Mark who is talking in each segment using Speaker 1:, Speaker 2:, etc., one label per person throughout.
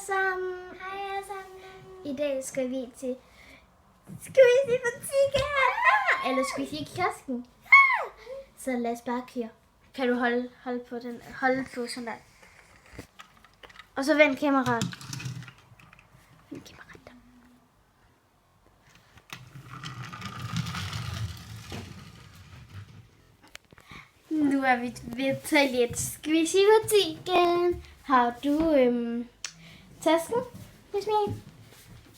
Speaker 1: sammen.
Speaker 2: Hej alle sammen.
Speaker 1: I dag skal vi til Squeezie-butikken. Eller Squeezie-kiosken. Så lad os bare køre. Kan du holde på sådan der. Og så vend kameraet. Vend kameraet der. Nu er vi ved toilet Squeezie-butikken. Har du tasken, Jasmin?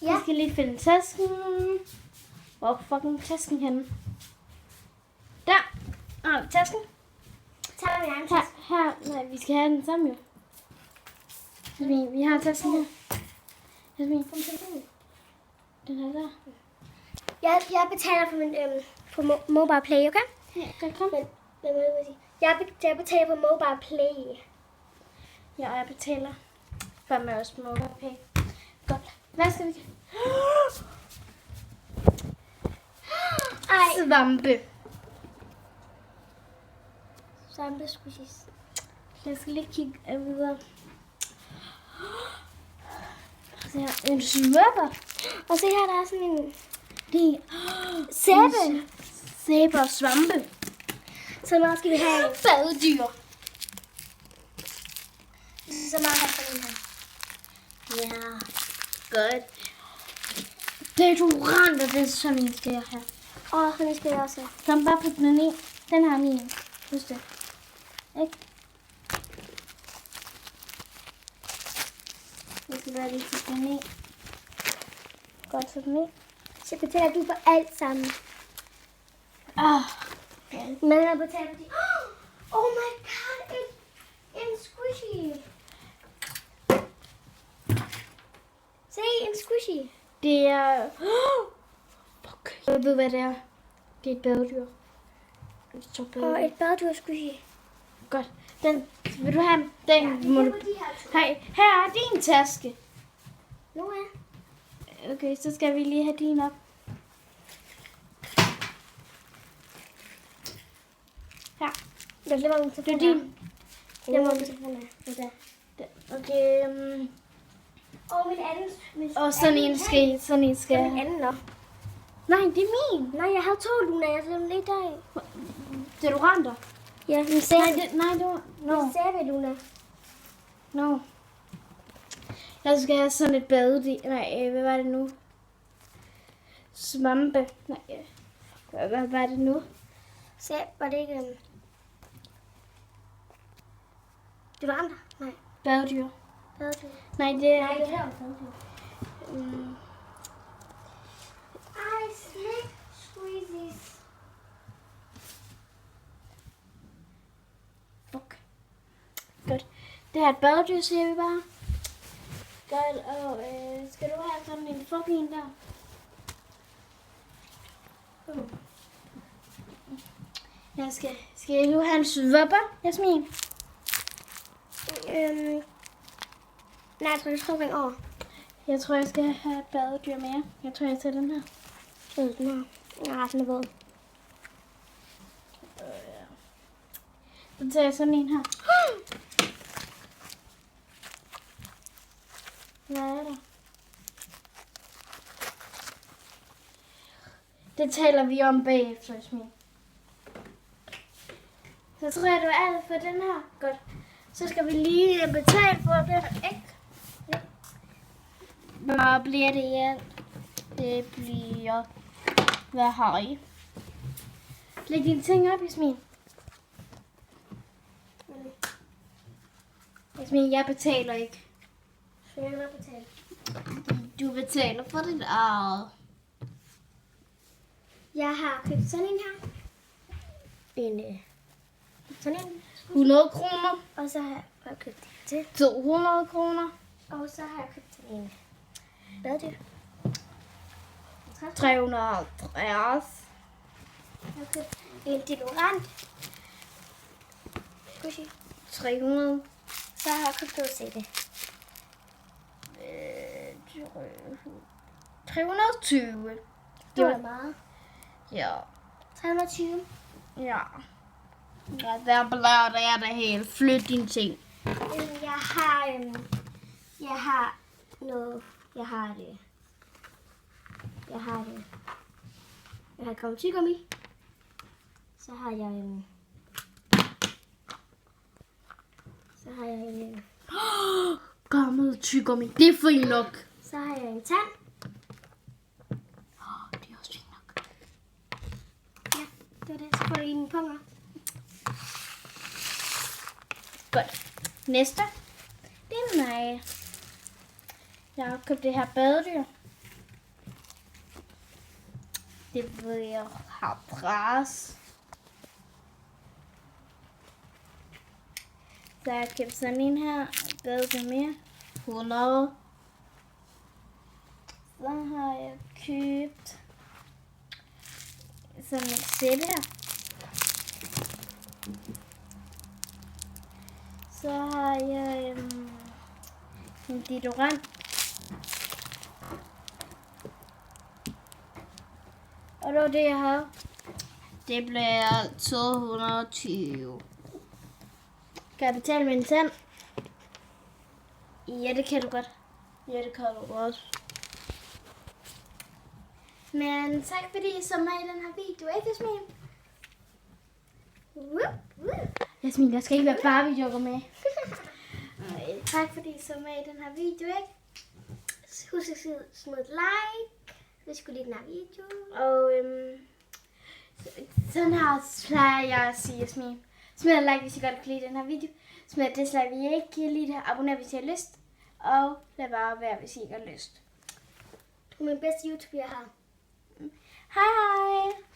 Speaker 2: Ja.
Speaker 1: Jeg skal lige finde tasken. Hvor er fucking tasken henne? Der. Tasken.
Speaker 2: Tager vi egen
Speaker 1: Her. Nej, vi skal have den sammen jo. Jasmin, vi har tasken her. Jasmin, den er der.
Speaker 2: Jeg betaler på min på Mobile Play, okay?
Speaker 1: Ja, godt kom.
Speaker 2: Hvad må jeg sige? Jeg betaler på Mobile Play.
Speaker 1: Ja, og jeg betaler. Hvad med os Mobile Pay? Godt. Hvad skal vi?
Speaker 2: Ej.
Speaker 1: Svampe.
Speaker 2: Svampe squishies.
Speaker 1: Jeg skal lige kigge videre. Så her en svamper.
Speaker 2: Og så her der er sådan en
Speaker 1: Det
Speaker 2: sæbe.
Speaker 1: Sæbe og svampe.
Speaker 2: Så meget skal vi have.
Speaker 1: Badedyr.
Speaker 2: Så meget har sådan en her.
Speaker 1: Ja, godt. Deodorant, og det er sådan en skal jeg have.
Speaker 2: Sådan en skal jeg også have.
Speaker 1: Kom bare på den i. Den har min. Husk det. Ikke? Jeg skal bare lige sætte den i. Godt så den i.
Speaker 2: Så betaler du for alt sammen. Men jeg betaler for de... Oh my god, en squishy. Se, en squishy.
Speaker 1: Det er... Fuck. Jeg ved, hvad det er. Det er et badedyr.
Speaker 2: Og et baddyr squishy.
Speaker 1: Godt. Den, vil du have den? Må du... Hej, her er din taske.
Speaker 2: Nu er
Speaker 1: Okay, så skal vi lige have din op. Her.
Speaker 2: jeg glemmer min telefon.
Speaker 1: Det er din.
Speaker 2: Jeg må min telefon her.
Speaker 1: Okay.
Speaker 2: Og min anden.
Speaker 1: Og sådan en skal
Speaker 2: Min anden nå.
Speaker 1: Nej, det er min.
Speaker 2: Nej, jeg havde 2 Luna. Jeg slet ikke dig.
Speaker 1: Deodoranter.
Speaker 2: Ja, min
Speaker 1: Nej,
Speaker 2: sæbe.
Speaker 1: det var... No.
Speaker 2: Min sæbe, Luna.
Speaker 1: No. Jeg skal have sådan et badedyr. Nej, hvad var det nu? Svampe. Nej, hvad var det nu?
Speaker 2: Sæbe, var det ikke... Det var andre? Nej.
Speaker 1: Badedyr.
Speaker 2: Baddyr.
Speaker 1: Nej, det er...
Speaker 2: Nej, det her var baddyr. Ej, slik squeezies.
Speaker 1: Fuck. Godt. Det her er et badedyr, siger vi bare. Godt, og skal du have sådan en fucking der? Jeg skal du have en svupper, Jasmin?
Speaker 2: Nej, jeg tror, det skal over.
Speaker 1: Jeg tror, jeg skal have et badedyr mere. Jeg tror, jeg tager den her.
Speaker 2: Jeg har sådan en våd.
Speaker 1: Så tager jeg sådan en her. Hvad er der? Det taler vi om bagefter, Jasmin. Så tror jeg, det var alt for den her. Godt. Så skal vi lige betale for den, ikke? Ja. Hvad bliver det i alt? Det bliver... Hvad har I? Læg dine ting op, Jasmin. Jasmin, jeg betaler ikke.
Speaker 2: Så jeg vil betale.
Speaker 1: Du betaler for dit eget.
Speaker 2: Jeg har købt sådan en her. Sådan en.
Speaker 1: 100 kroner.
Speaker 2: Og så har jeg købt det til.
Speaker 1: 200 kroner.
Speaker 2: Og så har jeg købt sådan en baddyr.
Speaker 1: 350.
Speaker 2: Jeg har købt en deodorant. Squishy.
Speaker 1: 300.
Speaker 2: Så har jeg købt noget sæbe.
Speaker 1: 320.
Speaker 2: Det var meget.
Speaker 1: Ja.
Speaker 2: 320.
Speaker 1: Ja. Ja, der bliver det hele. Flyt dine ting.
Speaker 2: Jeg har No, jeg har det. Jeg har kommet tyggegummi. Så har jeg en...
Speaker 1: Gammel tyggegummi. Det er fint nok.
Speaker 2: Så har jeg en tand.
Speaker 1: Det er også fint nok.
Speaker 2: Ja, det var det. Så får du i den punger.
Speaker 1: Godt. Næste. Det er mig. Jeg har købt det her badedyr. Det vil jeg have bras. Så jeg har købt sådan en her. Badedyr mere. 100. Så har jeg købt sådan et sæt her. Så har jeg en deodorant. Og det var det, jeg havde. Det bliver 220. Kan jeg betale med en tand? Ja, det kan du godt. Ja, det kan du godt. Men tak fordi I så med i den her video, ikke Jasmin? Jasmin, der skal ikke være Barbie-dukker med. Tak fordi I så med i den her video, ikke?
Speaker 2: Husk at smide et like, hvis du kunne lide den her video.
Speaker 1: Og sådan her plejer jeg at sige, Jasmin. Smid et like, hvis I godt kan lide den her video. Smid et dislike, hvis I ikke kan lide det. Abonner, hvis I har lyst. Og lad bare være, hvis I ikke har lyst.
Speaker 2: Du er min bedste YouTuber, jeg har.
Speaker 1: Hej hej!